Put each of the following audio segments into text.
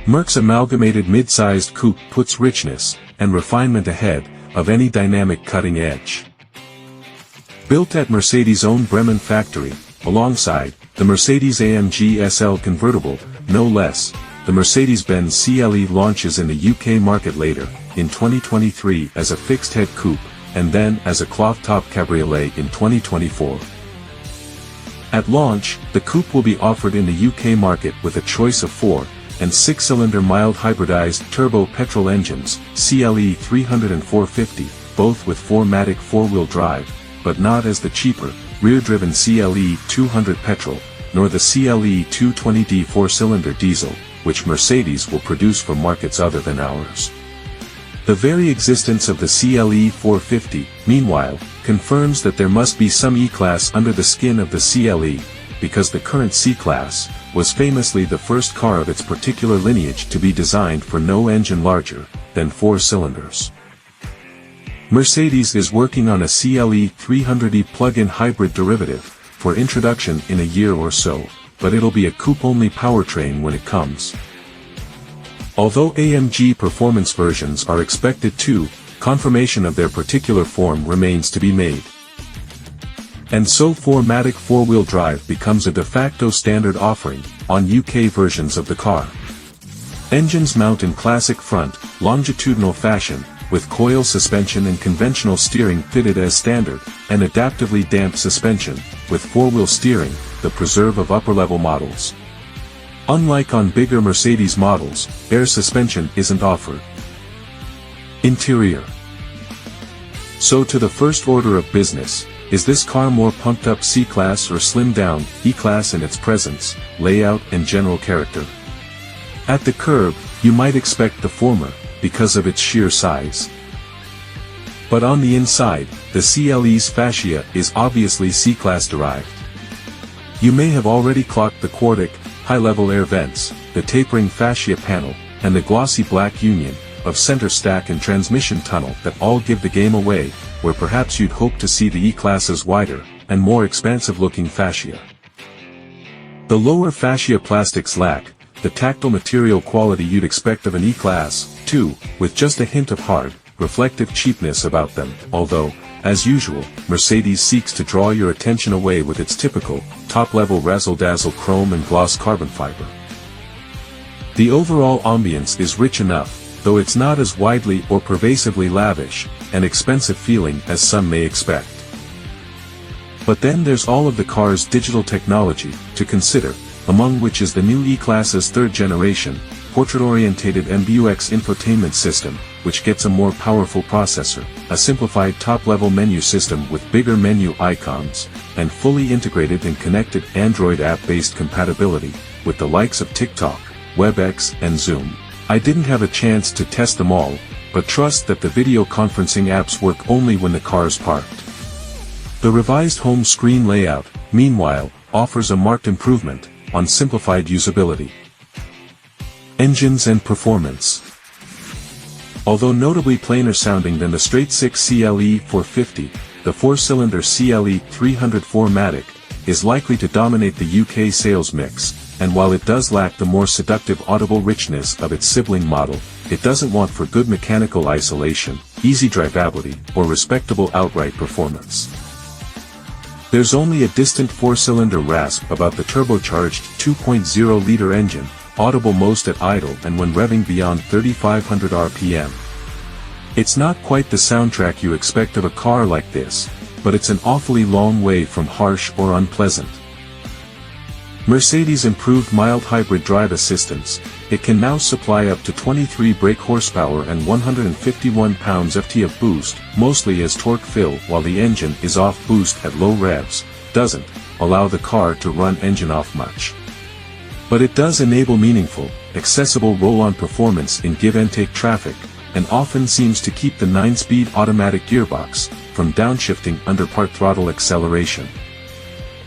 Merc's amalgamated mid-sized coupe puts richness and refinement ahead of any dynamic cutting edge. Built at Mercedes' own Bremen factory, alongside the Mercedes-AMG SL convertible, no less, the Mercedes-Benz CLE launches in the UK market later, in 2023 as a fixed-head coupe, and then as a cloth-top cabriolet in 2024. At launch, the coupe will be offered in the UK market with a choice of 4- and 6-cylinder mild hybridized turbo petrol engines, CLE 300 and 450, both with 4MATIC 4-wheel drive, but not as the cheaper, rear-driven CLE 200 petrol, nor the CLE 220D 4-cylinder diesel, which Mercedes will produce for markets other than ours. The very existence of the CLE 450, meanwhile, confirms that there must be some E-Class under the skin of the CLE, because the current C-Class was famously the first car of its particular lineage to be designed for no engine larger than 4 cylinders. Mercedes is working on a CLE 300e plug-in hybrid derivative for introduction in a year or so, but it'll be a coupe-only powertrain when it comes. Although AMG performance versions are expected too, confirmation of their particular form remains to be made. And so 4MATIC 4-wheel drive becomes a de facto standard offering on UK versions of the car. Engines mount in classic front, longitudinal fashion, with coil suspension and conventional steering fitted as standard, and adaptively damped suspension, with 4-wheel steering, the preserve of upper-level models. Unlike on bigger Mercedes models, air suspension isn't offered. Interior. So to the first order of business, is this car more pumped up C-Class or slimmed down E-Class in its presence, layout and general character? At the curb, you might expect the former, because of its sheer size. But on the inside, the CLE's fascia is obviously C-Class derived. You may have already clocked the Quartic, high-level air vents, the tapering fascia panel, and the glossy black union of center stack and transmission tunnel that all give the game away, where perhaps you'd hope to see the E-Class's wider and more expansive-looking fascia. The lower fascia plastics lack the tactile material quality you'd expect of an E-Class, too, with just a hint of hard, reflective cheapness about them, although, as usual, Mercedes seeks to draw your attention away with its typical, top-level razzle-dazzle chrome and gloss carbon fiber. The overall ambience is rich enough, though it's not as widely or pervasively lavish and expensive feeling as some may expect. But then there's all of the car's digital technology to consider, among which is the new E-Class's third-generation, portrait-orientated MBUX infotainment system, which gets a more powerful processor, a simplified top-level menu system with bigger menu icons, and fully integrated and connected Android app-based compatibility, with the likes of TikTok, WebEx and Zoom. I didn't have a chance to test them all, but trust that the video conferencing apps work only when the car's parked. The revised home screen layout, meanwhile, offers a marked improvement on simplified usability. Engines and performance. Although notably plainer sounding than the straight-six CLE 450, the 4-cylinder CLE 300 4MATIC is likely to dominate the UK sales mix, and while it does lack the more seductive audible richness of its sibling model, it doesn't want for good mechanical isolation, easy drivability, or respectable outright performance. There's only a distant 4-cylinder rasp about the turbocharged 2.0-liter engine, audible most at idle and when revving beyond 3,500 RPM. It's not quite the soundtrack you expect of a car like this, but it's an awfully long way from harsh or unpleasant. Mercedes improved mild hybrid drive assistance. It can now supply up to 23 brake horsepower and 151 pounds-ft of boost, mostly as torque fill while the engine is off boost at low revs, doesn't allow the car to run engine off much. But it does enable meaningful, accessible roll-on performance in give-and-take traffic, and often seems to keep the 9-speed automatic gearbox from downshifting under part throttle acceleration.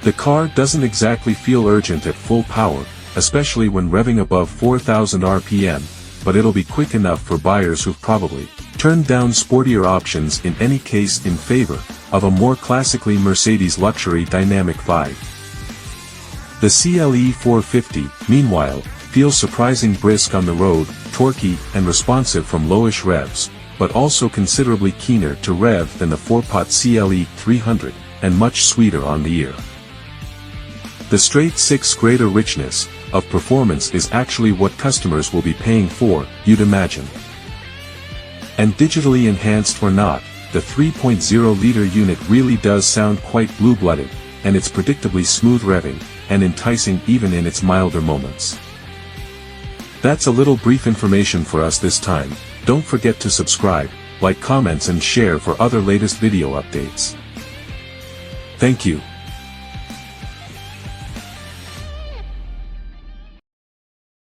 The car doesn't exactly feel urgent at full power, especially when revving above 4,000 RPM, but it'll be quick enough for buyers who've probably turned down sportier options in any case in favor of a more classically Mercedes luxury dynamic vibe. The CLE 450, meanwhile, feels surprising brisk on the road, torquey and responsive from lowish revs, but also considerably keener to rev than the 4-pot CLE 300, and much sweeter on the ear. The straight 6 greater richness of performance is actually what customers will be paying for, you'd imagine. And digitally enhanced or not, the 3.0-liter unit really does sound quite blue-blooded, and it's predictably smooth revving, and enticing even in its milder moments. That's a little brief information for us this time. Don't forget to subscribe, like, comments and share for other latest video updates. Thank you.